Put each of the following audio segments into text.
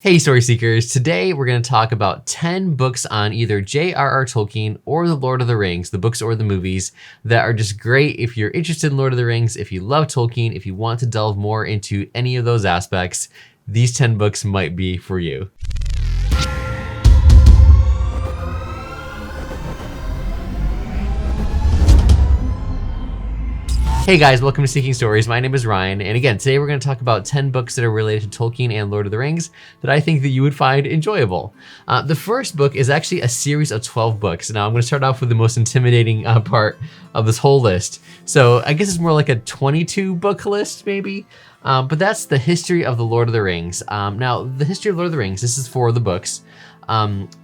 Hey Story Seekers, today we're going to talk about 10 books on either J.R.R. Tolkien or The Lord of the Rings, the books or the movies, that are just great if you're interested in Lord of the Rings, if you love Tolkien, if you want to delve more into any of those aspects. These 10 books might be for you. Hey guys, welcome to Seeking Stories. My name is Ryan, and again, today we're going to talk about 10 books that are related to Tolkien and Lord of the Rings that I think that you would find enjoyable. The first book is actually a series of 12 books. Now, I'm going to start off with the most intimidating part of this whole list. So I guess it's more like a 22 book list, maybe. But that's the history of the Lord of the Rings. Now, the history of Lord of the Rings, this is for the books.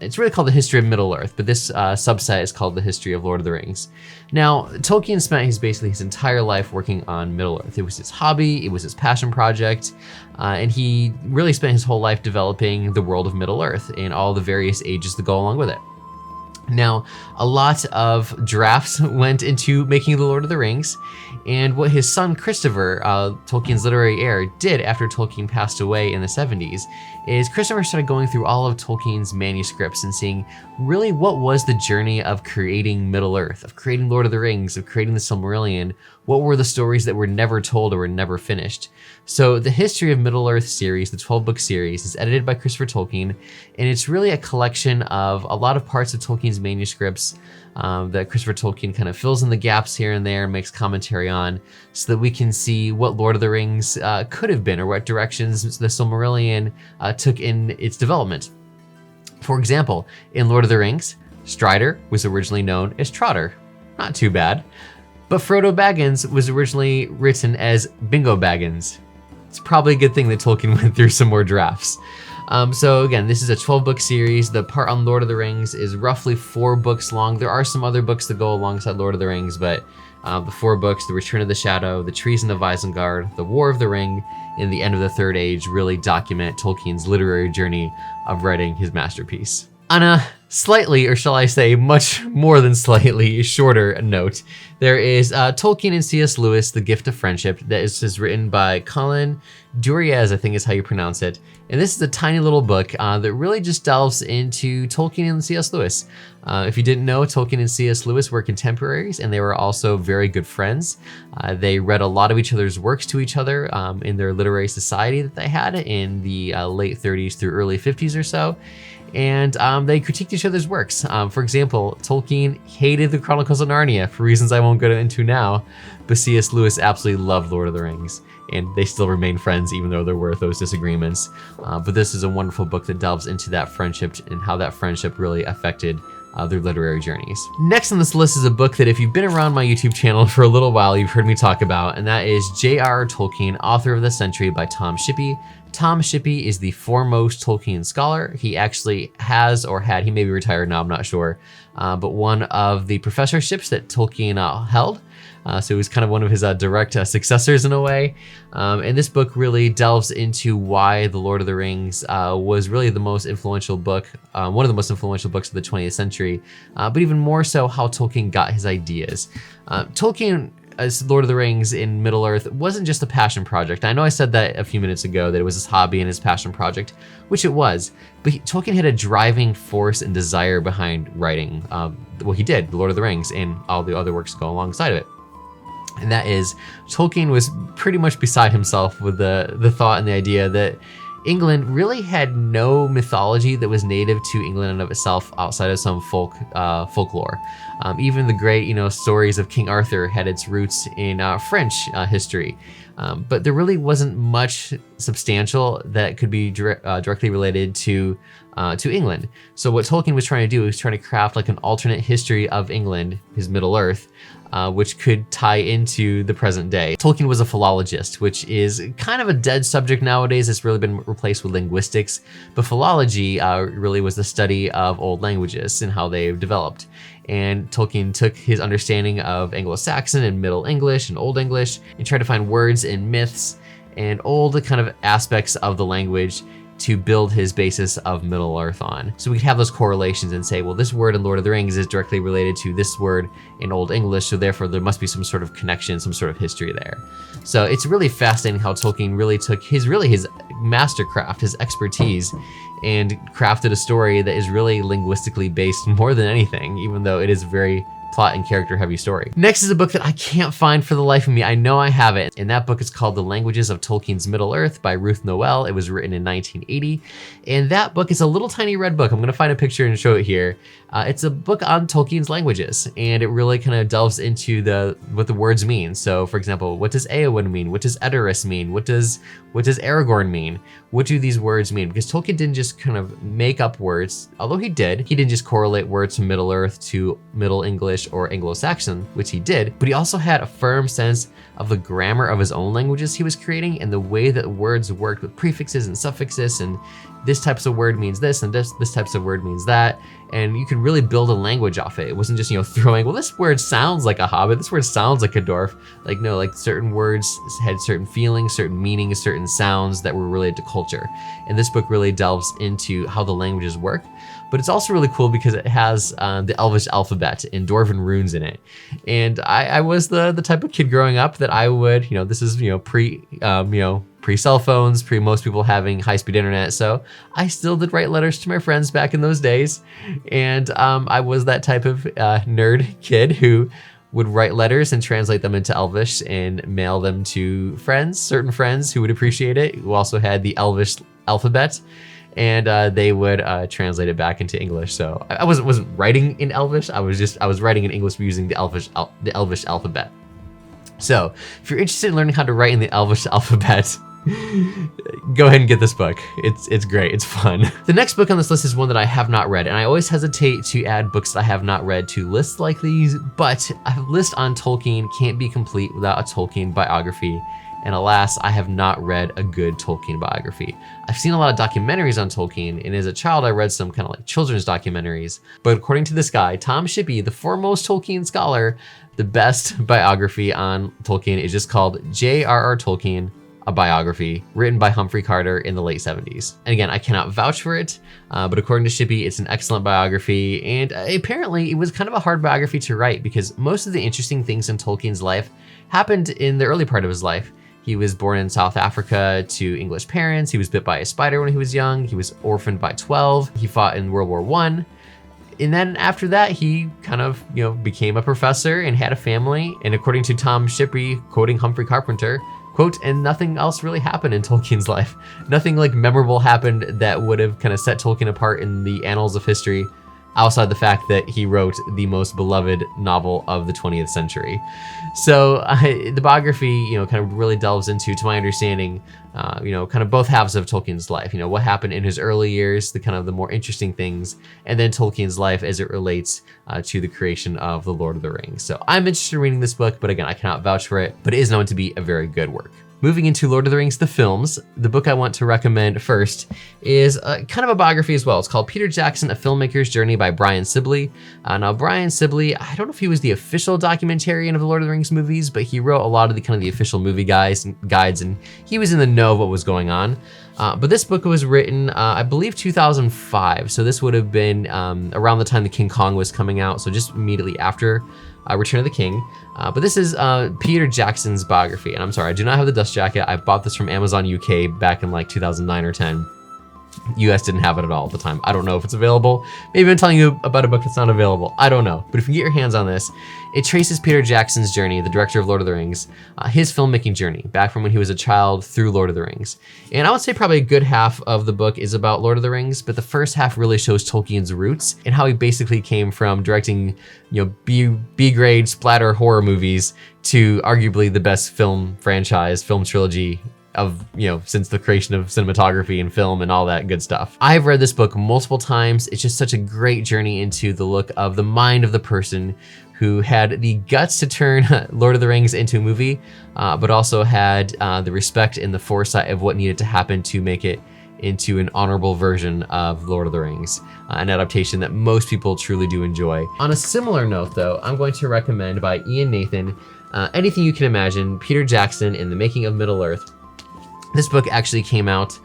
It's really called the History of Middle-earth, but this subset is called the History of Lord of the Rings. Now, Tolkien spent basically his entire life working on Middle-earth. It was his hobby, it was his passion project, and he really spent his whole life developing the world of Middle-earth and all the various ages that go along with it. Now, a lot of drafts went into making The Lord of the Rings, and what his son Christopher, Tolkien's literary heir, did after Tolkien passed away in the 70s is Christopher started going through all of Tolkien's manuscripts and seeing really what was the journey of creating Middle-earth, of creating Lord of the Rings, of creating the Silmarillion. What were the stories that were never told or were never finished? So the History of Middle-earth series, the 12-book series, is edited by Christopher Tolkien, and it's really a collection of a lot of parts of Tolkien's manuscripts that Christopher Tolkien kind of fills in the gaps here and there, makes commentary on, so that we can see what Lord of the Rings could have been, or what directions the Silmarillion took in its development. For example, in Lord of the Rings, Strider was originally known as Trotter. Not too bad. But Frodo Baggins was originally written as Bingo Baggins. It's probably a good thing that Tolkien went through some more drafts. So again, this is a 12-book series. The part on Lord of the Rings is roughly 4 books long. There are some other books that go alongside Lord of the Rings, but the 4 books, The Return of the Shadow, The Treason of Isengard, The War of the Ring, and The End of the Third Age really document Tolkien's literary journey of writing his masterpiece. On a slightly, or shall I say much more than slightly, shorter note, there is Tolkien and C.S. Lewis, The Gift of Friendship, that is written by Colin Duriez, I think is how you pronounce it. And this is a tiny little book that really just delves into Tolkien and C.S. Lewis. If you didn't know, Tolkien and C.S. Lewis were contemporaries, and they were also very good friends. They read a lot of each other's works to each other in their literary society that they had in the late 30s through early 50s or so. And they critiqued each other's works. For example, Tolkien hated the Chronicles of Narnia for reasons I won't go into now, but C.S. Lewis absolutely loved Lord of the Rings, and they still remain friends even though there were those disagreements. But this is a wonderful book that delves into that friendship and how that friendship really affected their literary journeys. Next on this list is a book that if you've been around my YouTube channel for a little while, you've heard me talk about, and that is J.R.R. Tolkien, Author of the Century by Tom Shippey. Tom Shippey is the foremost Tolkien scholar. He actually has, or had, he may be retired now, I'm not sure, but one of the professorships that Tolkien held. So he was kind of one of his direct successors in a way. And this book really delves into why The Lord of the Rings was really the most influential book, one of the most influential books of the 20th century, but even more so how Tolkien got his ideas. Tolkien, as Lord of the Rings in Middle-earth, wasn't just a passion project. I know I said that a few minutes ago, that it was his hobby and his passion project, which it was, but Tolkien had a driving force and desire behind writing what he did, The Lord of the Rings, and all the other works that go alongside of it. And that is, Tolkien was pretty much beside himself with the thought and the idea that England really had no mythology that was native to England in and of itself outside of some folklore. Even the great, stories of King Arthur had its roots in French history. But there really wasn't much substantial that could be directly related to England. So what Tolkien was trying to do was trying to craft like an alternate history of England, his Middle-earth, which could tie into the present day. Tolkien was a philologist, which is kind of a dead subject nowadays. It's really been replaced with linguistics, but philology really was the study of old languages and how they've developed. And Tolkien took his understanding of Anglo-Saxon and Middle English and Old English and tried to find words and myths and old kind of aspects of the language to build his basis of Middle-earth on. So we could have those correlations and say, well, this word in Lord of the Rings is directly related to this word in Old English, so therefore there must be some sort of connection, some sort of history there. So it's really fascinating how Tolkien really took his mastercraft, his expertise, and crafted a story that is really linguistically based more than anything, even though it is very plot and character heavy story. Next is a book that I can't find for the life of me. I know I have it, and that book is called The Languages of Tolkien's Middle-earth by Ruth Noel. It was written in 1980, and that book is a little tiny red book. I'm gonna find a picture and show it here. It's a book on Tolkien's languages, and it really kind of delves into what the words mean. So for example, what does Eowyn mean? What does Edoras mean? What does Aragorn mean? What do these words mean? Because Tolkien didn't just kind of make up words, although he didn't just correlate words from Middle-earth to Middle English or Anglo-Saxon, which he did, but he also had a firm sense of the grammar of his own languages he was creating and the way that words worked with prefixes and suffixes, and this types of word means this and this types of word means that, and you could really build a language off it. It wasn't just, throwing, well, this word sounds like a hobbit, this word sounds like a dwarf. Like, no, like certain words had certain feelings, certain meanings, certain sounds that were related to culture. And this book really delves into how the languages work. But it's also really cool because it has the Elvish alphabet and Dwarven runes in it. And I was the type of kid growing up that I would, this is, pre-cell phones, pre-most people having high-speed internet. So I still did write letters to my friends back in those days. And I was that type of nerd kid who would write letters and translate them into Elvish and mail them to certain friends who would appreciate it, who also had the Elvish alphabet. And they would translate it back into English. So I wasn't writing in Elvish. I was writing in English using the Elvish alphabet. So if you're interested in learning how to write in the Elvish alphabet, go ahead and get this book. It's great. It's fun. The next book on this list is one that I have not read, and I always hesitate to add books that I have not read to lists like these, but a list on Tolkien can't be complete without a Tolkien biography. And alas, I have not read a good Tolkien biography. I've seen a lot of documentaries on Tolkien, and as a child I read some kind of like children's documentaries. But according to this guy, Tom Shippey, the foremost Tolkien scholar, the best biography on Tolkien is just called J.R.R. Tolkien, a biography, written by Humphrey Carter in the late 70s. And again, I cannot vouch for it, but according to Shippey, it's an excellent biography, and apparently it was kind of a hard biography to write because most of the interesting things in Tolkien's life happened in the early part of his life. He was born in South Africa to English parents. He was bit by a spider when he was young. He was orphaned by 12. He fought in World War I. And then after that, he kind of, became a professor and had a family. And according to Tom Shippey, quoting Humphrey Carpenter, quote, and nothing else really happened in Tolkien's life. Nothing like memorable happened that would have kind of set Tolkien apart in the annals of history, outside the fact that he wrote the most beloved novel of the 20th century. So the biography, kind of really delves into, to my understanding, kind of both halves of Tolkien's life. What happened in his early years, the kind of the more interesting things, and then Tolkien's life as it relates to the creation of The Lord of the Rings. So I'm interested in reading this book, but again, I cannot vouch for it, but it is known to be a very good work. Moving into Lord of the Rings, the films, the book I want to recommend first is kind of a biography as well. It's called Peter Jackson, A Filmmaker's Journey by Brian Sibley. Now, Brian Sibley, I don't know if he was the official documentarian of the Lord of the Rings movies, but he wrote a lot of the official movie guides, and he was in the know of what was going on. But this book was written, I believe, 2005. So this would have been around the time the King Kong was coming out, so just immediately after Return of the King. But this is Peter Jackson's biography. And I'm sorry, I do not have the dust jacket. I bought this from Amazon UK back in like 2009 or 10. US didn't have it at all at the time. I don't know if it's available. Maybe I'm telling you about a book that's not available. I don't know. But if you get your hands on this, it traces Peter Jackson's journey, the director of Lord of the Rings, his filmmaking journey, back from when he was a child through Lord of the Rings. And I would say probably a good half of the book is about Lord of the Rings, but the first half really shows Tolkien's roots and how he basically came from directing, B-grade splatter horror movies to arguably the best film franchise, film trilogy of, since the creation of cinematography and film and all that good stuff. I've read this book multiple times. It's just such a great journey into the look of the mind of the person who had the guts to turn Lord of the Rings into a movie, but also had the respect and the foresight of what needed to happen to make it into an honorable version of Lord of the Rings, an adaptation that most people truly do enjoy. On a similar note though, I'm going to recommend by Ian Nathan, Anything You Can Imagine, Peter Jackson in the Making of Middle-earth. This book actually came out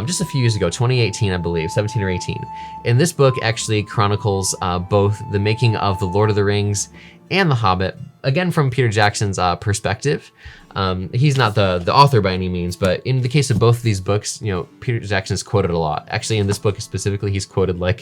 just a few years ago, 2018, I believe, 17 or 18. And this book actually chronicles both the making of The Lord of the Rings and The Hobbit, again from Peter Jackson's perspective. He's not the author by any means, but in the case of both of these books, Peter Jackson is quoted a lot. Actually, in this book specifically, he's quoted I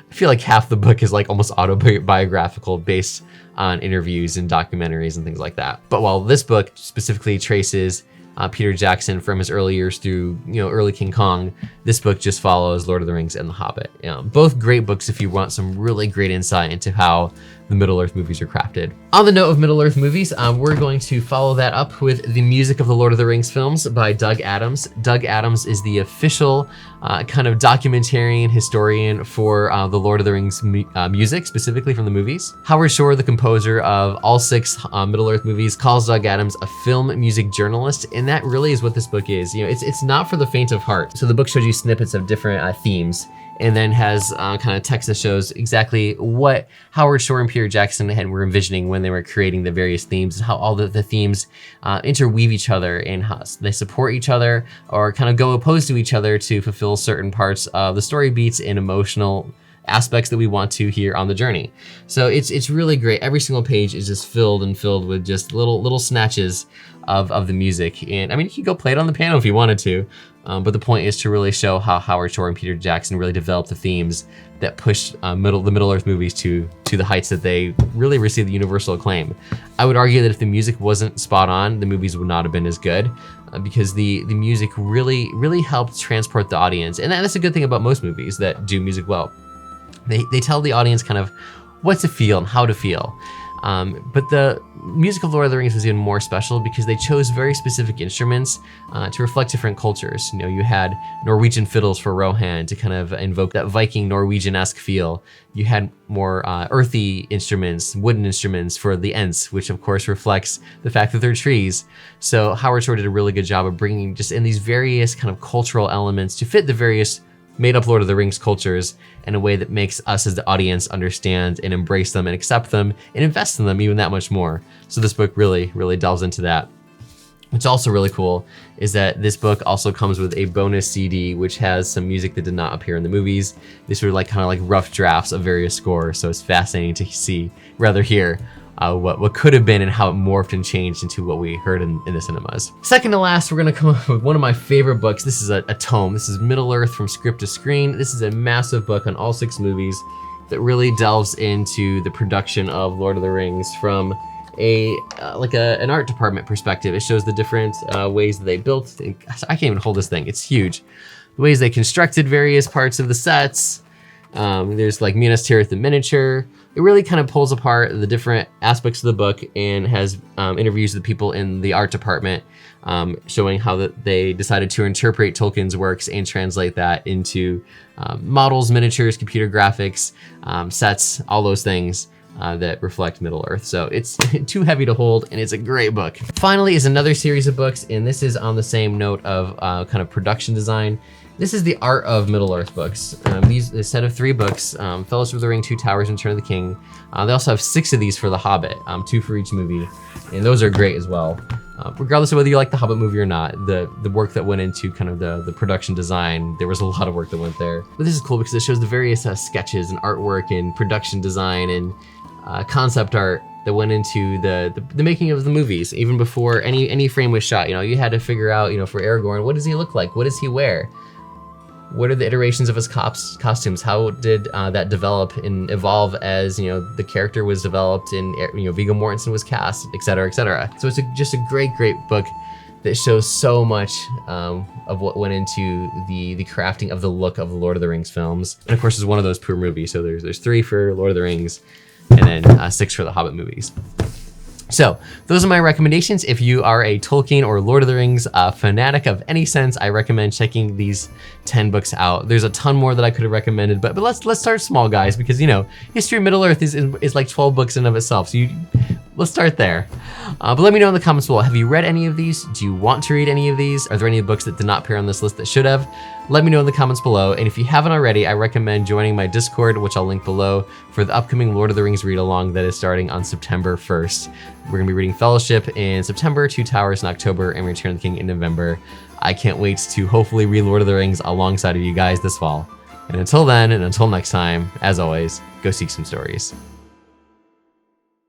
feel like half the book is almost autobiographical, based on interviews and documentaries and things like that. But while this book specifically traces Peter Jackson from his early years through, early King Kong, this book just follows Lord of the Rings and The Hobbit. Both great books if you want some really great insight into how the Middle-earth movies are crafted. On the note of Middle-earth movies, we're going to follow that up with the music of the Lord of the Rings films by Doug Adams. Doug Adams is the official kind of documentarian historian for the Lord of the Rings music, specifically from the movies. Howard Shore, the composer of all 6 Middle-earth movies, calls Doug Adams a film music journalist, and that really is what this book is. It's not for the faint of heart. So the book shows you snippets of different themes, and then has kind of text that shows exactly what Howard Shore and Peter Jackson were envisioning when they were creating the various themes, and how all the themes interweave each other and how they support each other or kind of go opposed to each other to fulfill certain parts of the story beats and emotional aspects that we want to hear on the journey. So it's really great. Every single page is just filled with just little snatches of the music. And I mean, you could go play it on the piano if you wanted to, but the point is to really show how Howard Shore and Peter Jackson really developed the themes that pushed the Middle-earth movies to the heights that they really received the universal acclaim. I would argue that if the music wasn't spot on, the movies would not have been as good, because the music really helped transport the audience. And that's a good thing about most movies that do music well. They tell the audience kind of what to feel and how to feel. But the music of Lord of the Rings was even more special because they chose very specific instruments to reflect different cultures. You had Norwegian fiddles for Rohan to kind of invoke that Viking Norwegian-esque feel. You had more earthy instruments, wooden instruments for the Ents, which of course reflects the fact that they're trees. So Howard Shore did a really good job of bringing just in these various kind of cultural elements to fit the various made-up Lord of the Rings cultures in a way that makes us as the audience understand and embrace them and accept them and invest in them even that much more. So this book really delves into that. What's also really cool is that this book also comes with a bonus CD, which has some music that did not appear in the movies. These were kind of like rough drafts of various scores, so it's fascinating to hear what could have been and how it morphed and changed into what we heard in the cinemas. Second to last, we're gonna come up with one of my favorite books. This is a tome. This is Middle-earth from Script to Screen. This is a massive book on all 6 movies that really delves into the production of Lord of the Rings from an art department perspective. It shows the different ways that they built. I can't even hold this thing. It's huge. The ways they constructed various parts of the sets. There's Minas Tirith in miniature. It really kind of pulls apart the different aspects of the book and has interviews with the people in the art department, showing how they decided to interpret Tolkien's works and translate that into models, miniatures, computer graphics, sets, all those things that reflect Middle-earth. So it's too heavy to hold, and it's a great book. Finally is another series of books, and this is on the same note of kind of production design. This is the Art of Middle-earth books. A set of 3 books, Fellowship of the Ring, Two Towers, and Return of the King. They also have 6 of these for The Hobbit, 2 for each movie, and those are great as well. Regardless of whether you like the Hobbit movie or not, the work that went into kind of the production design, there was a lot of work that went there. But this is cool because it shows the various sketches and artwork and production design and concept art that went into the making of the movies. Even before any frame was shot, you had to figure out, for Aragorn, what does he look like? What does he wear? What are the iterations of his costumes? How did that develop and evolve as the character was developed and Viggo Mortensen was cast, etc., etc. So it's just a great book that shows so much of what went into the crafting of the look of the Lord of the Rings films. And of course, it's one of those poor movies. So there's 3 for Lord of the Rings, and then 6 for the Hobbit movies. So those are my recommendations. If you are a Tolkien or Lord of the Rings fanatic of any sense, I recommend checking these 10 books out. There's a ton more that I could have recommended, but let's start small, guys, because History of Middle-earth is like 12 books in of itself. So let's start there. But let me know in the comments below, have you read any of these? Do you want to read any of these? Are there any books that did not appear on this list that should have? Let me know in the comments below. And if you haven't already, I recommend joining my Discord, which I'll link below, for the upcoming Lord of the Rings read along that is starting on September 1st. We're gonna be reading Fellowship in September, Two Towers in October, and Return of the King in November. I can't wait to hopefully read Lord of the Rings alongside of you guys this fall. And until then, and until next time, as always, go seek some stories.